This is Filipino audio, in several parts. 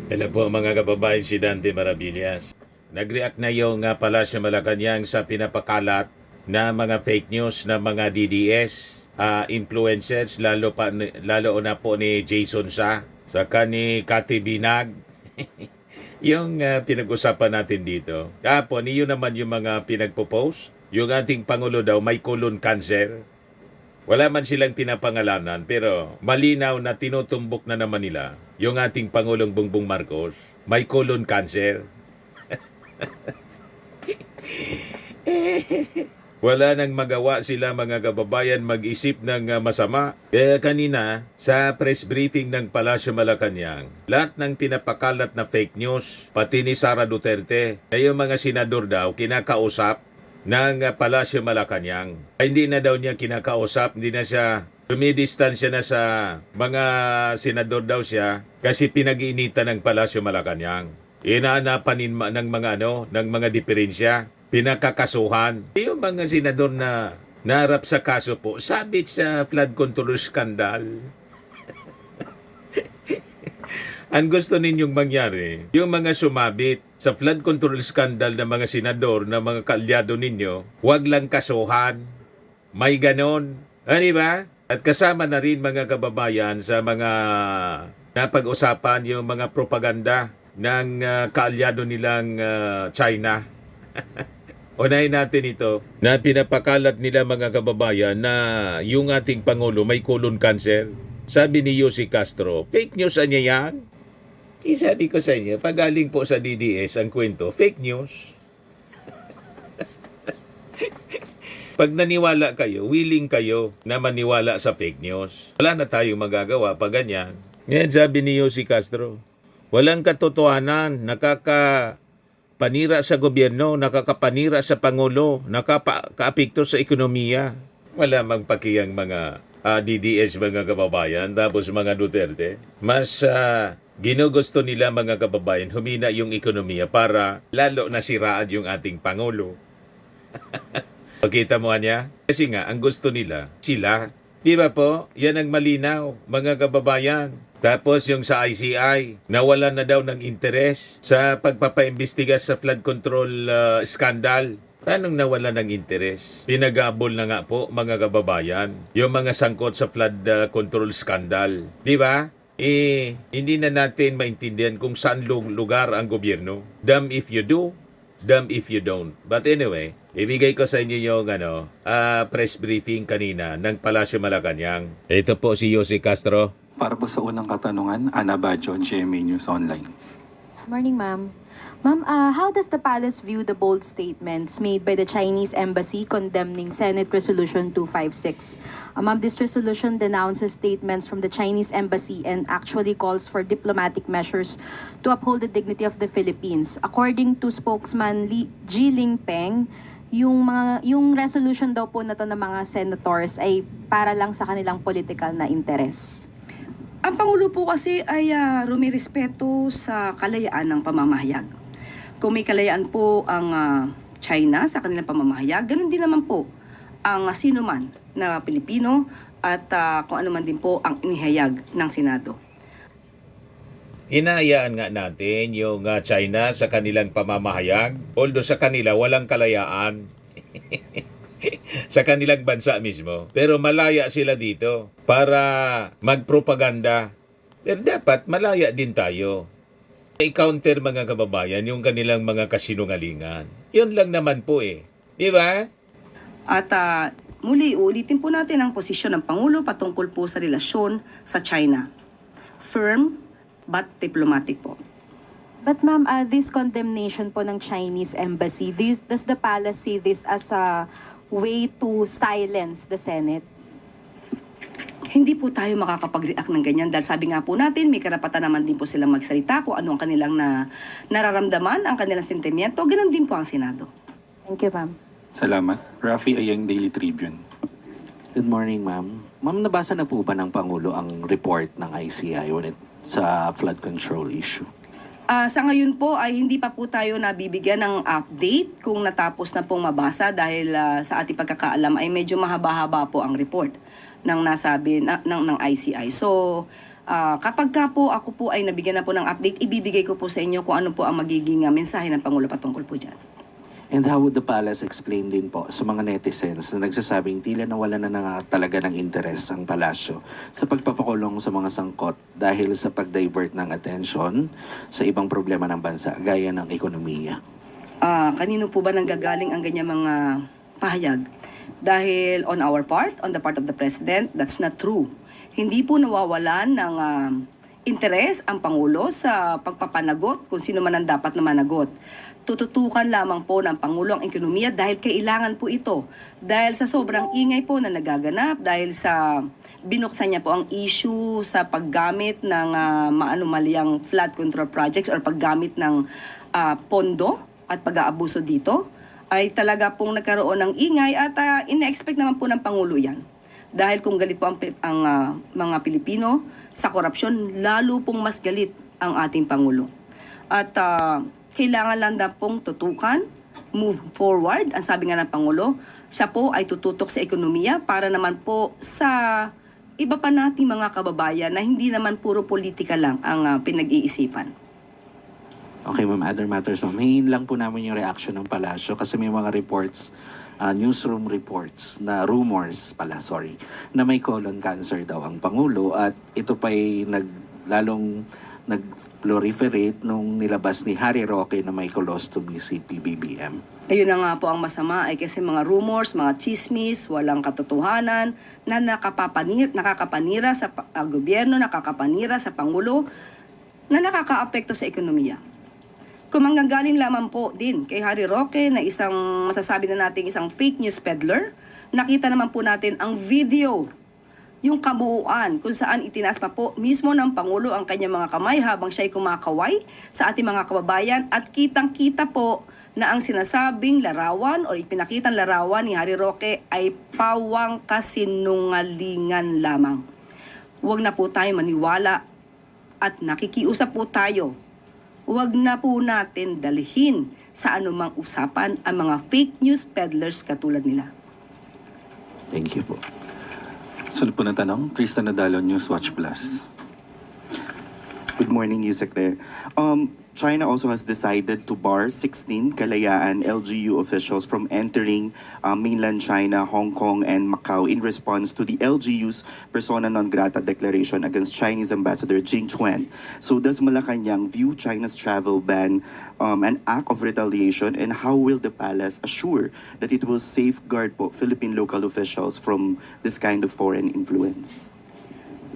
Hello po mga kababayan, si Dante Maravillas. Nag-react na yung Palasyo Malacanang sa pinapakalat na mga fake news na mga DDS, influencers, lalo na po ni Jason saka ni Cathy Binag. Yung pinag-usapan natin dito. Kapon, yun naman yung mga pinagpo-post. Yung ating Pangulo daw may colon cancer. Wala man silang pinapangalanan pero malinaw na tinutumbok na naman nila yung ating Pangulong Bongbong Marcos may colon cancer. Wala nang magawa sila mga kababayan mag-isip ng masama. Kaya kanina sa press briefing ng Palasyo Malacanang, lahat ng pinapakalat na fake news, pati ni Sara Duterte, ay yung mga senador daw kinakausap ng Palasyo Malacanang. Ay, hindi na daw niya kinakausap, hindi na siya dumidistansya na sa mga senador daw siya kasi pinag-iinitan ng Palasyo Malacanang. Inaanapan ng ng mga diferensya, pinakakasuhan. Yung mga senador na naharap sa kaso po, sabit sa flood control scandal. Ang gusto ninyong mangyari, yung mga sumabit sa flood control scandal ng mga senador, ng mga kaalyado ninyo, huwag lang kasuhan. May ganon. Di ba? At kasama na rin mga kababayan sa mga napag-usapan yung mga propaganda ng kaalyado nilang China. Unahin natin ito na pinapakalat nila mga kababayan na yung ating Pangulo may colon cancer. Sabi ni Yossi Castro, fake news niya yan. Sabi ko sa inyo, pagaling po sa DDS ang kwento, fake news. Pag naniwala kayo, willing kayo na maniwala sa fake news. Wala na tayong magagawa pag ganyan. Ngayon sabi ni Yossi Castro, walang katotohanan, nakakapanira sa gobyerno, nakakapanira sa Pangulo, nakakaapekto sa ekonomiya. Wala mang pakiyang mga DDS mga kababayan, tapos mga Duterte. Mas ginugusto nila mga kababayan, humina yung ekonomiya para lalo nasiraan yung ating Pangulo. Pakita mo niya? Kasi nga, ang gusto nila, sila. Di ba po? Yan ang malinaw, mga kababayan. Tapos yung sa ICI, nawalan na daw ng interes sa pagpapaimbestiga sa flood control scandal. Anong nawala ng interes? Pinag-aabol na nga po, mga kababayan, yung mga sangkot sa flood control scandal. Di ba? Hindi na natin maintindihan kung saan lugar ang gobyerno. Damn if you do, damn if you don't. But anyway, ibigay ko sa inyo yung press briefing kanina ng Palasyo Malacanang. Ito po si Yossi Castro. Para po sa unang katanungan, Ana Bajo, GMA News Online. Morning, ma'am. Ma'am, how does the palace view the bold statements made by the Chinese embassy condemning Senate Resolution 256? Ma'am, this resolution denounces statements from the Chinese embassy and actually calls for diplomatic measures to uphold the dignity of the Philippines. According to spokesman Ji Lingpeng, yung resolution daw po na to ng mga senators ay para lang sa kanilang political na interes. Ang Pangulo po kasi ay rumirespeto sa kalayaan ng pamamahayag. Kung may kalayaan po ang China sa kanilang pamamahayag, ganun din naman po ang sino man na Pilipino at kung ano man din po ang inihayag ng Senado. Inaayaan nga natin yung China sa kanilang pamamahayag, although sa kanila walang kalayaan. Sa kanilang bansa mismo. Pero malaya sila dito para magpropaganda. Pero dapat malaya din tayo. I-counter mga kababayan yung kanilang mga kasinungalingan. Yun lang naman po eh. Di ba? At muli, uulitin po natin ang posisyon ng Pangulo patungkol po sa relasyon sa China. Firm but diplomatic po. But ma'am, this condemnation po ng Chinese embassy, does the palace see this as a way to silence the Senate? Hindi po tayo makakapag-react ng ganyan dahil sabi nga po natin, may karapatan naman din po silang magsalita kung ano ang kanilang nararamdaman, ang kanilang sentimiento. Ganon din po ang Senado. Thank you, ma'am. Salamat. Rafi Ayeng, Daily Tribune. Good morning, ma'am. Ma'am, nabasa na po ba ng Pangulo ang report ng ICI sa flood control issue? Sa ngayon po ay hindi pa po tayo nabibigyan ng update kung natapos na pong mabasa dahil sa ating pagkakaalam ay medyo mahaba-haba po ang report ng nasabi ng ICI. So, Kapag ka po ako po ay nabigyan na po ng update, ibibigay ko po sa inyo kung ano po ang magiging mensahe ng Pangulo patungkol po dyan. And how would the palace explain din po sa mga netizens na nagsasabing tila nawala na nga talaga ng interes ang palasyo sa pagpapakulong sa mga sangkot dahil sa pag-divert ng atensyon sa ibang problema ng bansa gaya ng ekonomiya? Kanino po ba nanggagaling ang ganyan mga pahayag? Dahil on our part, on the part of the President, that's not true. Hindi po nawawalan ng interes ang Pangulo sa pagpapanagot kung sino man ang dapat na managot. Tututukan lamang po ng Pangulo ang ekonomiya dahil kailangan po ito. Dahil sa sobrang ingay po na nagaganap, dahil sa binuksan niya po ang issue sa paggamit ng maanumalyang flood control projects or paggamit ng pondo at pag-aabuso dito, ay talaga pong nagkaroon ng ingay at ina-expect naman po ng Pangulo yan. Dahil kung galit po ang mga Pilipino sa korupsyon, lalo pong mas galit ang ating Pangulo. At kailangan lang na pong tutukan, move forward. Ang sabi nga ng Pangulo, siya po ay tututok sa ekonomiya para naman po sa iba pa nating mga kababayan na hindi naman puro politika lang ang pinag-iisipan. Okay, ma'am, other matters, ma'am. Hingin lang po namin yung reaction ng palasyo kasi may mga reports, newsroom reports, na rumors pala, na may colon cancer daw ang Pangulo at ito pa'y lalong nag-proliferate nung nilabas ni Harry Roque na may colostomy si PBBM. Ayun na nga po ang masama ay kasi mga rumors, mga chismis, walang katotohanan na nakakapanira sa gobyerno, nakakapanira sa Pangulo, na nakakaapekto sa ekonomiya. Kung manggagaling lamang po din kay Harry Roque na isang masasabi na natin isang fake news peddler, nakita naman po natin ang video, yung kabuuan kung saan itinaas pa po mismo ng Pangulo ang kanyang mga kamay habang siya'y kumakaway sa ating mga kababayan at kitang-kita po na ang sinasabing larawan o ipinakitang larawan ni Harry Roque ay pawang kasinungalingan lamang. Huwag na po tayo maniwala at nakikiusap po tayo. Huwag na po natin dalhin sa anumang usapan ang mga fake news peddlers katulad nila. Thank you po. Sunod po na tanong, Tristan Nadalo, Newswatch Plus. Good morning, Yusek there. China also has decided to bar 16 Kalayaan LGU officials from entering mainland China, Hong Kong, and Macau in response to the LGU's persona non grata declaration against Chinese Ambassador Jing Chuan. So does Malacanang view China's travel ban an act of retaliation, and how will the palace assure that it will safeguard po Philippine local officials from this kind of foreign influence?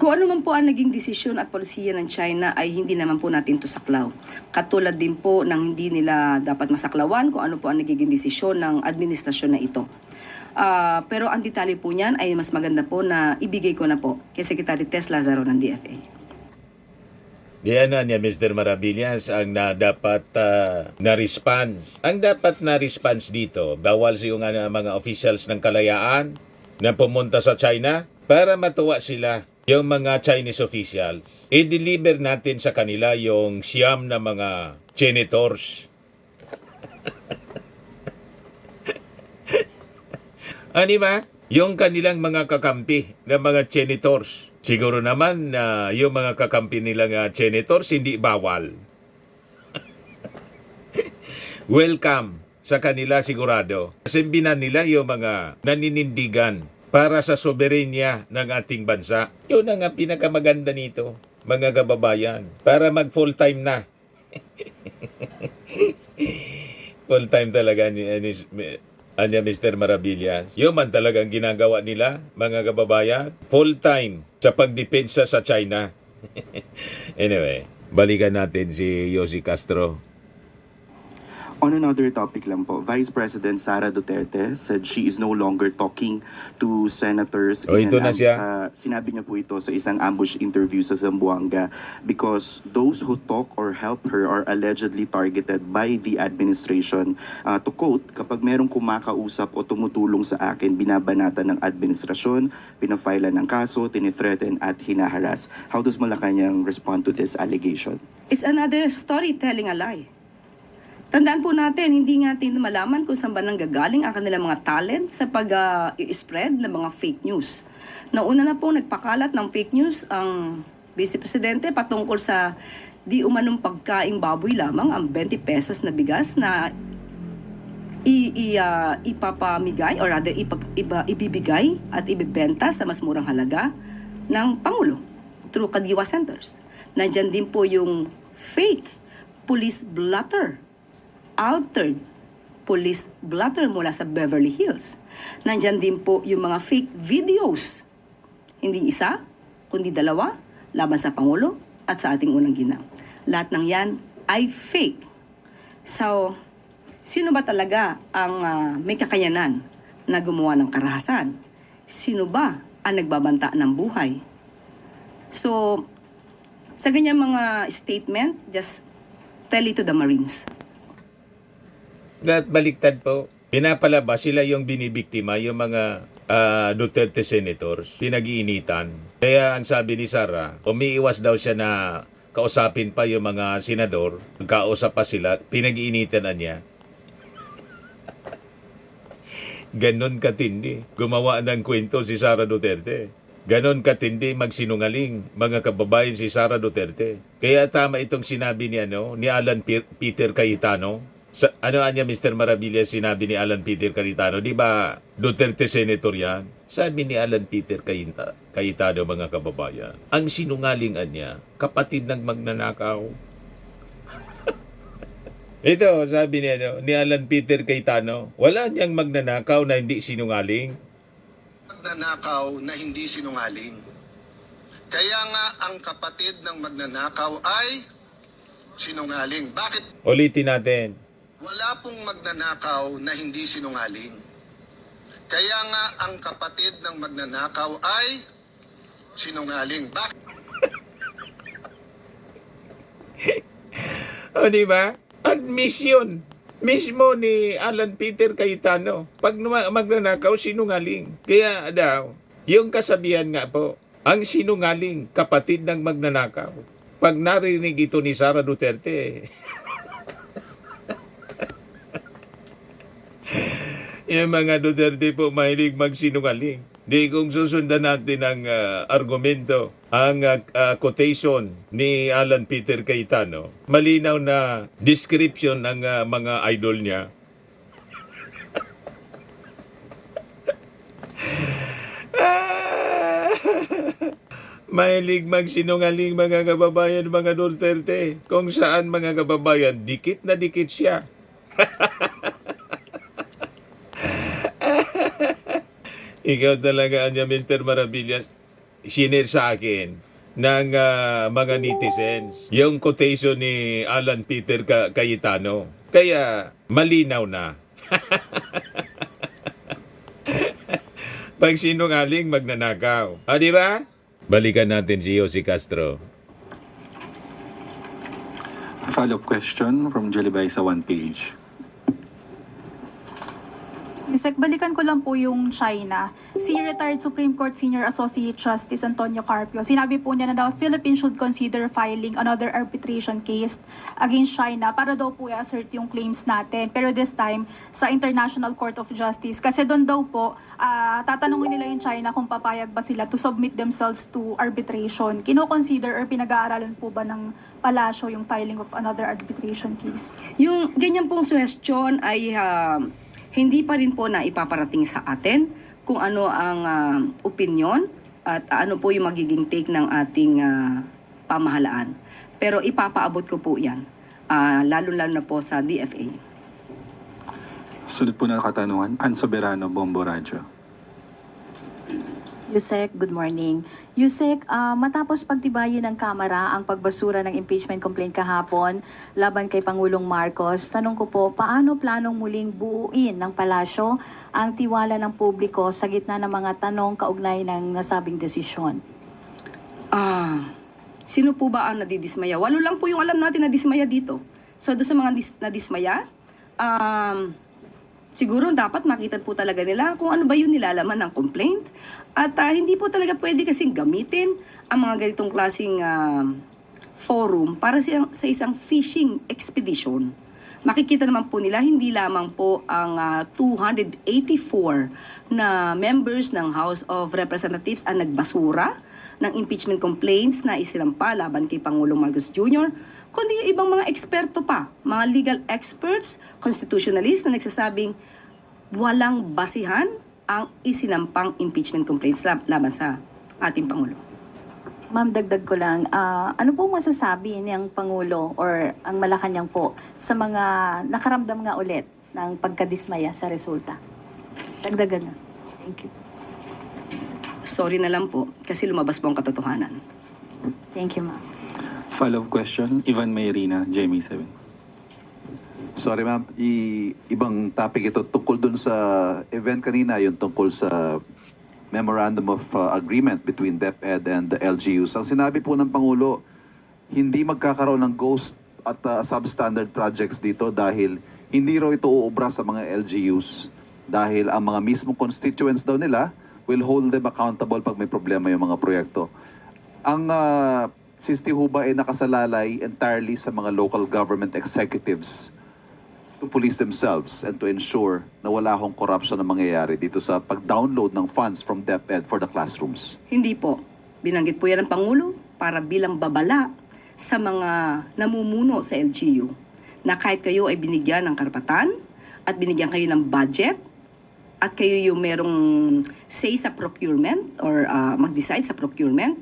Kung ano man po ang naging desisyon at polisiya ng China ay hindi naman po natin to saklaw. Katulad din po ng hindi nila dapat masaklawan kung ano po ang nagiging desisyon ng administrasyon na ito. Pero ang detalye po niyan ay mas maganda po na ibigay ko na po kay Secretary Tess Lazaro ng DFA. Diyan na niya, Mr. Maravillas, ang dapat na response. Ang dapat na response dito, bawal yung mga officials ng kalayaan na pumunta sa China para matuwa sila. Yung mga Chinese officials, i-deliver natin sa kanila yung siyam na mga janitors. Ano ba? Yung kanilang mga kakampi na mga janitors. Siguro naman na yung mga kakampi nilang janitors hindi bawal. Welcome sa kanila sigurado. Simbinan nila yung mga naninindigan para sa soberenya ng ating bansa. Yun ang pinakamaganda nito, mga kababayan. Para mag full-time na. Full-time talaga ni Mr. Maravillas. Yun man talagang ginagawa nila, mga kababayan. Full-time sa pagdepensa sa China. Anyway, balikan natin si Yossi Castro. On another topic lang po, Vice President Sara Duterte said she is no longer talking to senators. Ito na siya. Sinabi niya po ito sa isang ambush interview sa Zamboanga because those who talk or help her are allegedly targeted by the administration. To quote, kapag merong kumakausap o tumutulong sa akin, binabanatan ng administrasyon, pinafailan ng kaso, tinithreaten at hinaharas. How does Malacanang respond to this allegation? It's another story telling a lie. Tandaan po natin, hindi natin malaman kung saan ba nanggagaling ang kanilang mga talent sa pag-spread ng mga fake news. Nauna na po nagpakalat ng fake news ang Vice Presidente, patungkol sa di umanong pagkaing baboy lamang ang 20 pesos na bigas na ipapamigay or rather ibibigay at ibibenta sa mas murang halaga ng Pangulo through Kadiwa Centers. Nandyan din po yung fake police blotter, altered police blotter mula sa Beverly Hills. Nandyan din po yung mga fake videos, hindi isa, kundi dalawa, laban sa Pangulo at sa ating unang ginang. Lahat ng yan ay fake. So, sino ba talaga ang may kakayanan na gumawa ng karahasan? Sino ba ang nagbabanta ng buhay? So, sa ganyan mga statement, just tell it to the Marines. At baliktad po, pinapalabas sila yung binibiktima, yung mga Duterte senators, pinag-iinitan. Kaya ang sabi ni Sara, umiiwas daw siya na kausapin pa yung mga senador, kausap pa sila, pinag-iinitan na niya. Ganon katindi, gumawa ng kwento si Sara Duterte. Ganon katindi magsinungaling, mga kababayan, si Sara Duterte. Kaya tama itong sinabi ni Alan Peter Cayetano. Ano niya, Mr. Maravillas, sinabi ni Alan Peter Cayetano, di ba Duterte senator yan? Sabi ni Alan Peter Cayetano, mga kababayan, ang sinungalingan niya, kapatid ng magnanakaw. Ito, sabi ni Alan Peter Cayetano, wala niyang magnanakaw na hindi sinungaling. Magnanakaw na hindi sinungaling. Kaya nga ang kapatid ng magnanakaw ay sinungaling. Bakit? Ulitin natin. Wala pong magnanakaw na hindi sinungaling. Kaya nga ang kapatid ng magnanakaw ay sinungaling. Bakit? O, di ba? Admission mismo ni Alan Peter Cayetano. Pag magnanakaw, sinungaling. Kaya daw, yung kasabihan nga po, ang sinungaling, kapatid ng magnanakaw. Pag narinig ito ni Sara Duterte, yung mga Duterte po mahilig magsinungaling. Di kung susundan natin ang argumento, ang quotation ni Alan Peter Cayetano, malinaw na description ng mga idol niya. Mahilig magsinungaling, mga kababayan, mga Duterte. Kung saan, mga kababayan, dikit na dikit siya. Ikaw talaga, Mr. Maravillas, sinare sa akin ng mga netizens yung quotation ni Alan Peter Cayetano. Kaya malinaw na. Pag sinungaling, magnanakaw. Di ba? Balikan natin si Yossi Castro. Follow-up question from Jolibay sa one page. Yusek, balikan ko lang po yung China. Si retired Supreme Court Senior Associate Justice Antonio Carpio, sinabi po niya na daw Philippines should consider filing another arbitration case against China para daw po i-assert yung claims natin. Pero this time, sa International Court of Justice. Kasi doon daw po, tatanungin nila yung China kung papayag ba sila to submit themselves to arbitration. Kino-consider or pinag-aaralan po ba ng palasyo yung filing of another arbitration case? Yung ganyan pong suggestion ay hindi pa rin po na ipaparating sa atin kung ano ang opinion at ano po yung magiging take ng ating pamahalaan. Pero ipapaabot ko po yan, lalo-lalo na po sa DFA. Sunod po na katanungan, Ann Soberano, Bombo Radyo. Yusek, good morning. Yusek, matapos pagtibayin ng Kamara ang pagbasura ng impeachment complaint kahapon laban kay Pangulong Marcos, tanong ko po, paano planong muling buuin ng palasyo ang tiwala ng publiko sa gitna ng mga tanong kaugnay ng nasabing desisyon? Sino po ba ang nadidismaya? 8 lang po yung alam natin na dismaya dito. So doon sa mga nadismaya, siguro dapat makita po talaga nila kung ano ba yung nilalaman ng complaint. At hindi po talaga pwede kasing gamitin ang mga ganitong klaseng forum para sa isang fishing expedition. Makikita naman po nila hindi lamang po ang 284 na members ng House of Representatives ang nagbasura ng impeachment complaints na isinampa laban kay Pangulong Marcos Jr., kundi yung ibang mga eksperto pa, mga legal experts, constitutionalists na nagsasabing walang basihan ang isinampang impeachment complaints laban sa ating Pangulo. Ma'am, dagdag ko lang, ano po masasabi niyang Pangulo or ang Malacanang po sa mga nakaramdam nga ulit ng pagkadismaya sa resulta? Dagdagan na. Thank you. Sorry na lang po kasi lumabas po ang katotohanan. Thank you, ma'am. Follow-up question, Ivan Mayrina, GMA7. Sorry ma'am, ibang topic ito tungkol dun sa event kanina, yung tungkol sa Memorandum of Agreement between DepEd and the LGUs. Ang sinabi po ng Pangulo, hindi magkakaroon ng ghost at substandard projects dito dahil hindi raw ito uubra sa mga LGUs dahil ang mga mismong constituents daw nila will hold them accountable pag may problema yung mga proyekto. Ang SISTI ho ba ay nakasalalay entirely sa mga local government executives to police themselves and to ensure na wala hong corruption na mangyayari dito sa pag-download ng funds from DepEd for the classrooms? Hindi po. Binanggit po yan ng Pangulo para bilang babala sa mga namumuno sa LGU na kahit kayo ay binigyan ng karapatan at binigyan kayo ng budget at kayo yung merong say sa procurement or mag-decide sa procurement,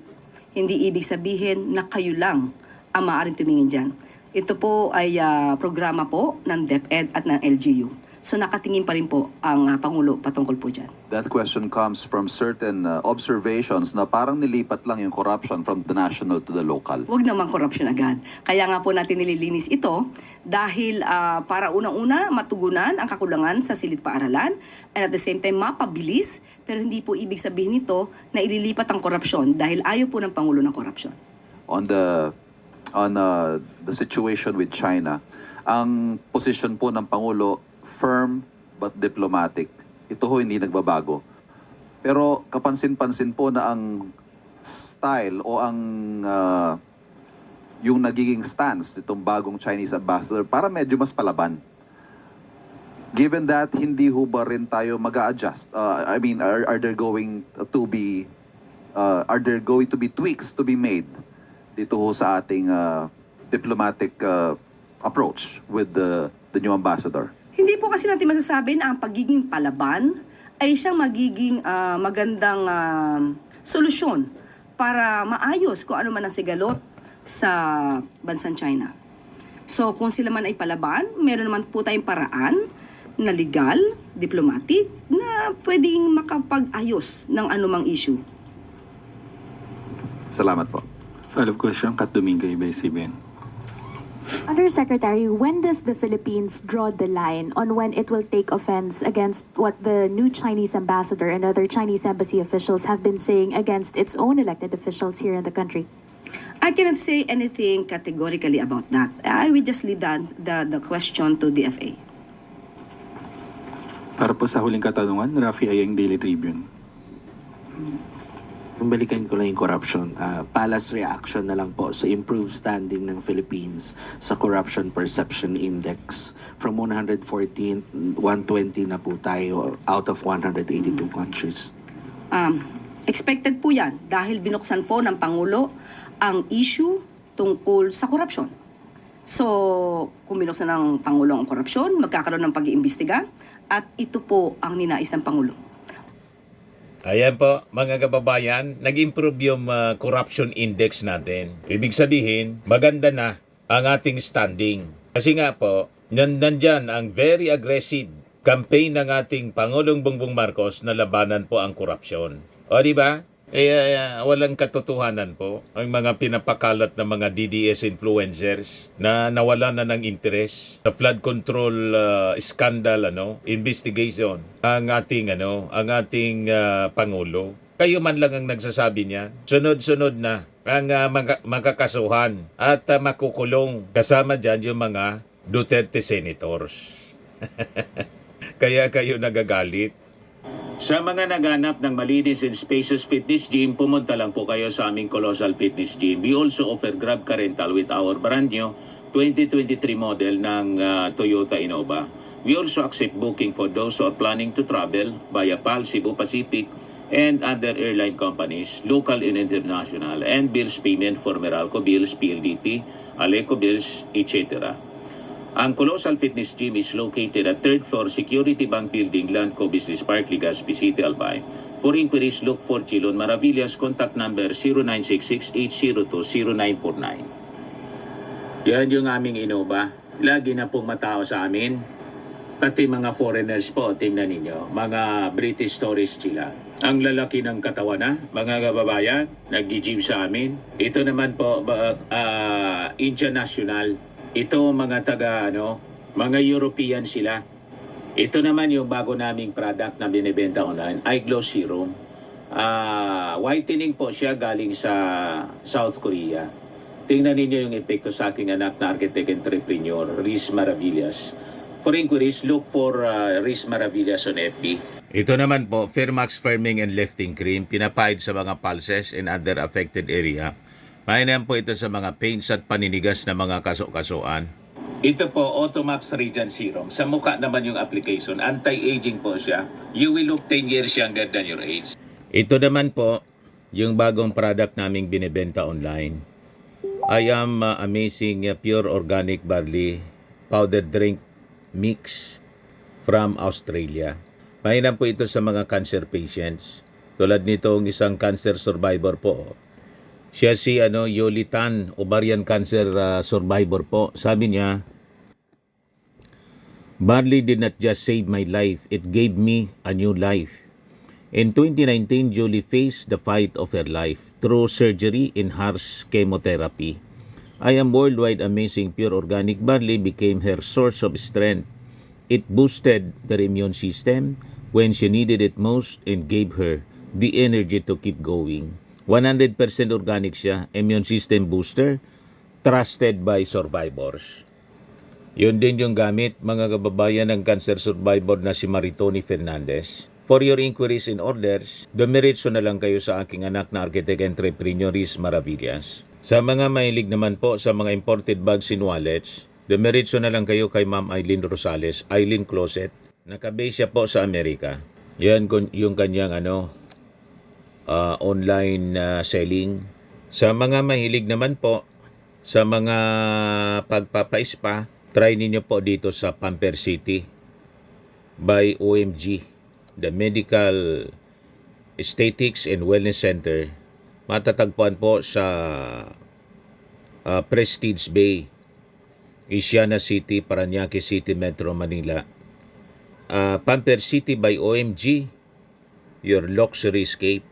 hindi ibig sabihin na kayo lang ang maaaring tumingin dyan. Ito po ay programa po ng DepEd at ng LGU. So nakatingin pa rin po ang Pangulo patungkol po dyan. That question comes from certain observations na parang nilipat lang yung corruption from the national to the local. Huwag naman korupsyon agad. Kaya nga po natin nililinis ito dahil para unang-una matugunan ang kakulangan sa silid-paaralan and at the same time mapabilis, pero hindi po ibig sabihin nito na ililipat ang korupsyon dahil ayaw po ng Pangulo ng korupsyon. On the situation with China, ang position po ng Pangulo firm but diplomatic. Ito ho hindi nagbabago. Pero kapansin-pansin po na ang style o ang yung nagiging stance nitong bagong Chinese ambassador para medyo mas palaban. Given that, hindi ho ba rin tayo mag-a-adjust? I mean, are there going to be tweaks to be made dito ho sa ating diplomatic approach with the new ambassador? Hindi po kasi natin masasabi na ang pagiging palaban ay siyang magiging magandang solusyon para maayos kung ano man ang sigalot sa bansang China. So kung sila man ay palaban, meron naman po tayong paraan na legal, diplomatic, na pwedeng makapag-ayos ng anumang issue. Salamat po. Follow-up question, Kat Domingo, ABS-CBN. Undersecretary, when does the Philippines draw the line on when it will take offense against what the new Chinese ambassador and other Chinese embassy officials have been saying against its own elected officials here in the country? I cannot say anything categorically about that. I will just leave the question to DFA. Para po sa huling katanungan, Rafi Ayeng, Daily Tribune. Balikan ko lang yung corruption. Palace reaction na lang po sa improved standing ng Philippines sa Corruption Perception Index. From 114, 120 na po tayo out of 182 countries. Expected po yan dahil binuksan po ng Pangulo ang issue tungkol sa korupsyon. So, kung binuksan ng Pangulo ang korupsyon, magkakaroon ng pag-iimbestiga at ito po ang ninais ng Pangulo. Ayan po, mga kababayan, nag-improve yung corruption index natin. Ibig sabihin, maganda na ang ating standing. Kasi nga po, nandyan ang very aggressive campaign ng ating Pangulong Bongbong Marcos na labanan po ang korupsyon. O di ba? Walang katotohanan po ang mga pinapakalat ng mga DDS influencers na nawala na ng interes sa flood control scandal investigation ang ating pangulo. Kayo man lang ang nagsasabi niya. Sunod-sunod na ang makakasuhan at makukulong. Kasama diyan yung mga Duterte senators. Kaya kayo nagagalit. Sa mga naghanap ng malinis and spacious fitness gym, pumunta lang po kayo sa aming Colossal Fitness Gym. We also offer Grab Car Rental with our brand new 2023 model ng Toyota Innova. We also accept booking for those who are planning to travel via PAL, Cebu Pacific, and other airline companies, local and international, and bills payment for Meralco Bills, PLDT, Aleco Bills, etc. Ang Colossal Fitness Gym is located at 3rd floor Security Bank Building, Landco Business Park, Legazpi City, Albay. For inquiries, look for Chilon Maravillas. Contact number 0966-802-0949. Yan yung aming Innova. Lagi na pong matao sa amin. Pati mga foreigners po, tingnan ninyo. Mga British tourists sila. Ang lalaki ng katawan na, mga kababayan, nag-gym sa amin. Ito naman po, Indian National. Ito mga mga European sila. Ito naman yung bago naming product na binibenta online, iGlow Serum. Whitening po siya galing sa South Korea. Tingnan ninyo yung epekto sa aking anak na architect entrepreneur, Riz Maravillas. For inquiries, look for Riz Maravillas on FB. Ito naman po, Fairmax Firming and Lifting Cream, pinapahid sa mga pulses and other affected area. Mainam po ito sa mga pains at paninigas na mga kaso-kasuan. Ito po, Automax Radiant Serum. Sa mukha naman yung application. Anti-aging po siya. You will look 10 years younger than your age. Ito naman po, yung bagong product naming binibenta online. I am amazing pure organic barley powder drink mix from Australia. Mainam po ito sa mga cancer patients. Tulad nitong isang cancer survivor po. Siya si Yoli Tan, ovarian cancer survivor po. Sabi niya, barley did not just save my life, it gave me a new life. In 2019, Julie faced the fight of her life through surgery and harsh chemotherapy. I am worldwide amazing pure organic barley became her source of strength. It boosted her immune system when she needed it most and gave her the energy to keep going. 100% organic siya, immune system booster, trusted by survivors. Yun din yung gamit, mga kababayan ng cancer survivor na si Maritoni Fernandez. For your inquiries and orders, dumiretso na lang kayo sa aking anak na architect entrepreneur Riz Maravillas. Sa mga mahilig naman po sa mga imported bags and wallets, dumiretso na lang kayo kay Ma'am Eileen Rosales, Eileen Closet. Nakabase siya po sa Amerika. Yan yung kanyang online selling. Sa mga mahilig naman po sa mga pagpapa-spa, try ninyo po dito sa Pamper City by OMG, the Medical Aesthetics and Wellness Center. Matatagpuan po sa Prestige Bay, Isiana City, Parañaque City, Metro Manila. Pamper City by OMG, your luxury escape.